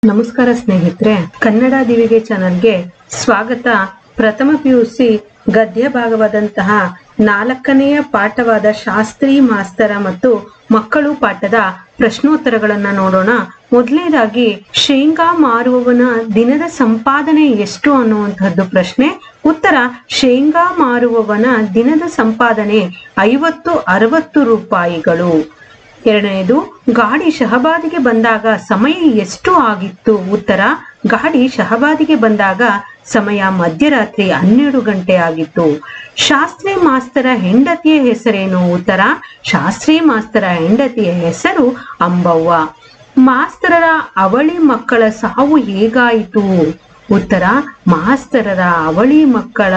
ನಮಸ್ಕಾರ ಸ್ನೇಹಿತರೆ, ಕನ್ನಡ ದಿವಿಗೆ ಚಾನೆಲ್ಗೆ ಸ್ವಾಗತ. ಪ್ರಥಮ ಪಿಯುಸಿ ಗದ್ಯ ಭಾಗವಾದಂತಹ 4ನೇ ಪಾಠವಾದ ಶಾಸ್ತ್ರಿ ಮಾಸ್ತರ ಮತ್ತು ಮಕ್ಕಳು ಪಾಠದ ಪ್ರಶ್ನೋತ್ತರಗಳನ್ನ ನೋಡೋಣ. ಮೊದಲನೇದಾಗಿ, ಶೇಂಗಾ ಮಾರುವವನ ದಿನದ ಸಂಪಾದನೆ ಎಷ್ಟು ಅನ್ನುವಂಥದ್ದು ಪ್ರಶ್ನೆ. ಉತ್ತರ: ಶೇಂಗಾ ಮಾರುವವನ ದಿನದ ಸಂಪಾದನೆ 50-60 ರೂಪಾಯಿಗಳು. ಎರಡನೇದು, ಗಾಡಿ ಶಹಬಾದಿಗೆ ಬಂದಾಗ ಸಮಯ ಎಷ್ಟು ಆಗಿತ್ತು? ಉತ್ತರ: ಗಾಡಿ ಶಹಬಾದಿಗೆ ಬಂದಾಗ ಸಮಯ ಮಧ್ಯರಾತ್ರಿ 12 ಗಂಟೆ ಆಗಿತ್ತು. ಶಾಸ್ತ್ರಿ ಮಾಸ್ತರ ಹೆಂಡತಿಯ ಹೆಸರೇನು? ಉತ್ತರ: ಶಾಸ್ತ್ರಿ ಮಾಸ್ತರ ಹೆಂಡತಿಯ ಹೆಸರು ಅಂಬವ್ವ. ಮಾಸ್ತರರ ಅವಳಿ ಮಕ್ಕಳ ಸಾವು ಹೇಗಾಯಿತು? ಉತ್ತರ: ಮಾಸ್ತರರ ಅವಳಿ ಮಕ್ಕಳ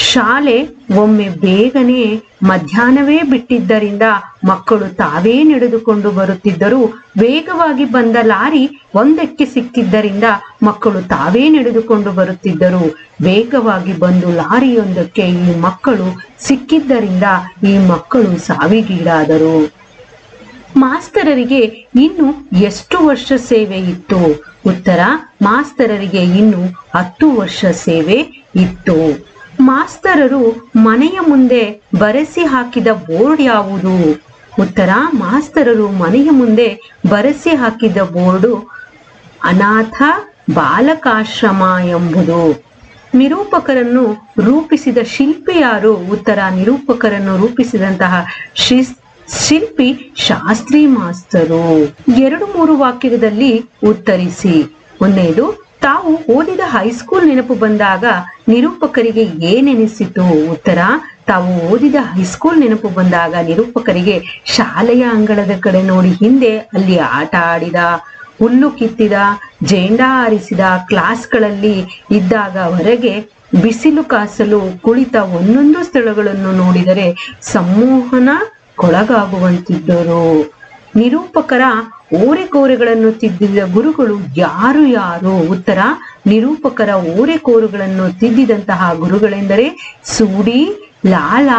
ಶಾಲೆ ಒಮ್ಮೆ ಬೇಗನೆ ಮಧ್ಯಾಹ್ನವೇ ಬಿಟ್ಟಿದ್ದರಿಂದ ಮಕ್ಕಳು ತಾವೇ ನಡೆದುಕೊಂಡು ಬರುತ್ತಿದ್ದರು. ವೇಗವಾಗಿ ಬಂದ ಲಾರಿ ಒಂದಕ್ಕೆ ಸಿಕ್ಕಿದ್ದರಿಂದ ಮಕ್ಕಳು ತಾವೇ ನಡೆದುಕೊಂಡು ಬರುತ್ತಿದ್ದರು. ವೇಗವಾಗಿ ಬಂದು ಲಾರಿಯೊಂದಕ್ಕೆ ಈ ಮಕ್ಕಳು ಸಿಕ್ಕಿದ್ದರಿಂದ ಈ ಮಕ್ಕಳು ಸಾವಿಗೀಡಾದರು. ಮಾಸ್ತರರಿಗೆ ಇನ್ನು ಎಷ್ಟು ವರ್ಷ ಸೇವೆ ಇತ್ತು? ಉತ್ತರ: ಮಾಸ್ತರರಿಗೆ ಇನ್ನು 10 ವರ್ಷ ಸೇವೆ ಇತ್ತು. ಮಾಸ್ತರರು ಮನೆಯ ಮುಂದೆ ಬರೆಸಿ ಹಾಕಿದ ಬೋರ್ಡ್ ಯಾವುದು? ಉತ್ತರ: ಮಾಸ್ತರರು ಮನೆಯ ಮುಂದೆ ಬರೆಸಿ ಹಾಕಿದ ಬೋರ್ಡು ಅನಾಥ ಬಾಲಕಾಶ್ರಮ ಎಂಬುದು. ನಿರೂಪಕರನ್ನು ರೂಪಿಸಿದ ಶಿಲ್ಪಿ ಯಾರು? ಉತ್ತರ: ನಿರೂಪಕರನ್ನು ರೂಪಿಸಿದಂತಹ ಶಿಲ್ಪಿ ಶಾಸ್ತ್ರಿ ಮಾಸ್ತರು. 2-3 ವಾಕ್ಯದಲ್ಲಿ ಉತ್ತರಿಸಿ. ಒಂದನೇದು, ತಾವು ಓದಿದ ಹೈಸ್ಕೂಲ್ ನೆನಪು ಬಂದಾಗ ನಿರೂಪಕರಿಗೆ ಏನೆನಿಸಿತು? ಉತ್ತರ: ತಾವು ಓದಿದ ಹೈಸ್ಕೂಲ್ ನೆನಪು ಬಂದಾಗ ನಿರೂಪಕರಿಗೆ ಶಾಲೆಯ ಅಂಗಳದ ಕಡೆ ನೋಡಿ ಹಿಂದೆ ಅಲ್ಲಿ ಆಟ ಆಡಿದ, ಹುಲ್ಲು ಕಿತ್ತಿದ, ಜೇಂಡಾ ಹಾರಿಸಿದ, ಕ್ಲಾಸ್ಗಳಲ್ಲಿ ಇದ್ದಾಗ ಹೊರಗೆ ಬಿಸಿಲು ಕಾಸಲು ಕುಳಿತ ಒಂದೊಂದು ಸ್ಥಳಗಳನ್ನು ನೋಡಿದರೆ ಸಂಮೋಹನಕ್ಕೊಳಗಾಗುವಂತಿದ್ದರು. ನಿರೂಪಕರ ಓರೆಕೋರೆಗಳನ್ನು ತಿದ್ದಿದ ಗುರುಗಳು ಯಾರು? ಉತ್ತರ: ನಿರೂಪಕರ ಓರೆಕೋರುಗಳನ್ನು ತಿದ್ದಿದಂತಹ ಗುರುಗಳೆಂದರೆ ಸೂಡಿ, ಲಾಲ,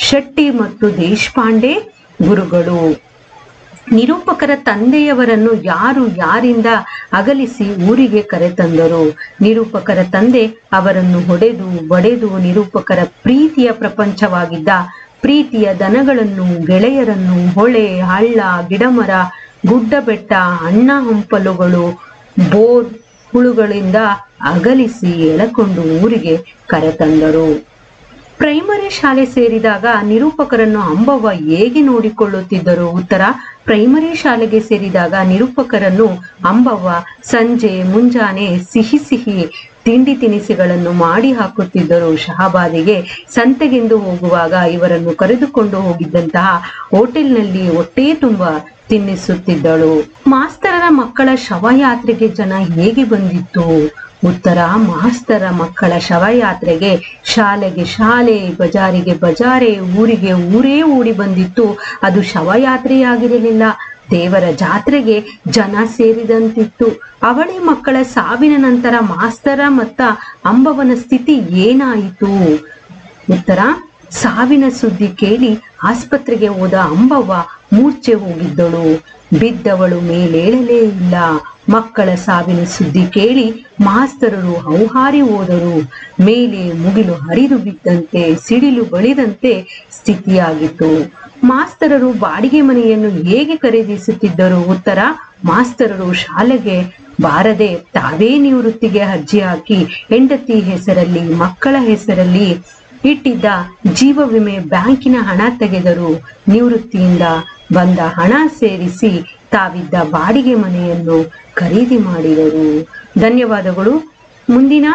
ಶೆಟ್ಟಿ ಮತ್ತು ದೇಶಪಾಂಡೆ ಗುರುಗಳು. ನಿರೂಪಕರ ತಂದೆಯವರನ್ನು ಯಾರಿಂದ ಅಗಲಿಸಿ ಊರಿಗೆ ಕರೆತಂದರು? ನಿರೂಪಕರ ತಂದೆ ಅವರನ್ನು ಹೊಡೆದು ಬಡೆದು ನಿರೂಪಕರ ಪ್ರೀತಿಯ ಪ್ರಪಂಚವಾಗಿದ್ದ ಪ್ರೀತಿಯ ದನಗಳನ್ನು, ಗೆಳೆಯರನ್ನು ಹೊಳೆ, ಹಳ್ಳ, ಗಿಡಮರ, ಗುಡ್ಡ ಬೆಟ್ಟ, ಹಣ್ಣ ಹಂಪಲುಗಳು, ಬೋರ್ ಹುಳುಗಳಿಂದ ಅಗಲಿಸಿ ಎಳಕೊಂಡು ಊರಿಗೆ ಕರೆತಂದರು. ಪ್ರೈಮರಿ ಶಾಲೆ ಸೇರಿದಾಗ ನಿರೂಪಕರನ್ನು ಅಂಬವ್ವ ಹೇಗೆ ನೋಡಿಕೊಳ್ಳುತ್ತಿದ್ದರು? ಉತ್ತರ: ಪ್ರೈಮರಿ ಶಾಲೆಗೆ ಸೇರಿದಾಗ ನಿರೂಪಕರನ್ನು ಅಂಬವ್ವ ಸಂಜೆ ಮುಂಜಾನೆ ಸಿಹಿ ತಿಂಡಿ ತಿನಿಸುಗಳನ್ನು ಮಾಡಿ ಹಾಕುತ್ತಿದ್ದರು. ಶಹಬಾದಿಗೆ ಸಂತೆಗೆಂದು ಹೋಗುವಾಗ ಇವರನ್ನು ಕರೆದುಕೊಂಡು ಹೋಗಿದ್ದಂತಹ ಹೋಟೆಲ್ನಲ್ಲಿ ಹೊಟ್ಟೆ ತುಂಬ ತಿನ್ನಿಸುತ್ತಿದ್ದಳು. ಮಾಸ್ತರರ ಮಕ್ಕಳ ಶವಯಾತ್ರೆಗೆ ಜನ ಹೇಗೆ ಬಂದಿತ್ತು? ಉತ್ತರ: ಮಾಸ್ತರ ಮಕ್ಕಳ ಶವಯಾತ್ರೆಗೆ ಶಾಲೆಗೆ ಶಾಲೆ, ಬಜಾರಿಗೆ ಬಜಾರೆ, ಊರಿಗೆ ಊರೇ ಓಡಿ ಬಂದಿತ್ತು. ಅದು ಶವಯಾತ್ರೆಯಾಗಿರಲಿಲ್ಲ, ದೇವರ ಜಾತ್ರೆಗೆ ಜನ ಸೇರಿದಂತಿತ್ತು. ಅವಳಿ ಮಕ್ಕಳ ಸಾವಿನ ನಂತರ ಮಾಸ್ತರ ಮತ್ತ ಅಂಬವ್ವನ ಸ್ಥಿತಿ ಏನಾಯಿತು? ಉತ್ತರ: ಸಾವಿನ ಸುದ್ದಿ ಕೇಳಿ ಆಸ್ಪತ್ರೆಗೆ ಹೋದ ಅಂಬವ್ವ ಮೂರ್ಛೆ ಹೋಗಿದ್ದಳು. ಬಿದ್ದವಳು ಮೇಲೇಳಲೇ ಇಲ್ಲ. ಮಕ್ಕಳ ಸಾವಿನ ಸುದ್ದಿ ಕೇಳಿ ಮಾಸ್ತರರು ಹೌಹಾರಿ ಹೋದರು. ಮೇಲೆ ಮುಗಿಲು ಹರಿದು ಬಿದ್ದಂತೆ, ಸಿಡಿಲು ಬಳಿದಂತೆ ಸ್ಥಿತಿಯಾಗಿತ್ತು. ಮಾಸ್ತರರು ಬಾಡಿಗೆ ಮನೆಯನ್ನು ಹೇಗೆ ಖರೀದಿಸುತ್ತಿದ್ದರು? ಉತ್ತರ: ಮಾಸ್ತರರು ಶಾಲೆಗೆ ಬಾರದೆ ತಾವೇ ನಿವೃತ್ತಿಗೆ ಅರ್ಜಿ ಹಾಕಿ ಹೆಂಡತಿ ಹೆಸರಲ್ಲಿ, ಮಕ್ಕಳ ಹೆಸರಲ್ಲಿ ಇಟ್ಟಿದ್ದ ಜೀವ ವಿಮೆ ಬ್ಯಾಂಕಿನ ಹಣ ತೆಗೆದರು. ನಿವೃತ್ತಿಯಿಂದ ಬಂದ ಹಣ ಸೇರಿಸಿ ತಾವಿದ್ದ ಬಾಡಿಗೆ ಮನೆಯನ್ನು ಖರೀದಿ ಮಾಡಿದರು. ಧನ್ಯವಾದಗಳು. ಮುಂದಿನ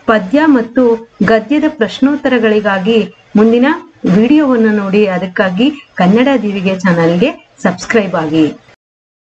ಪದ್ಯ ಮತ್ತು ಗದ್ಯದ ಪ್ರಶ್ನೋತ್ತರಗಳಿಗಾಗಿ ಮುಂದಿನ ವಿಡಿಯೋವನ್ನು ನೋಡಿ. ಅದಕ್ಕಾಗಿ ಕನ್ನಡ ದಿವಿಗೆ ಚಾನಲ್ಗೆ ಸಬ್ಸ್ಕ್ರೈಬ್ ಆಗಿ.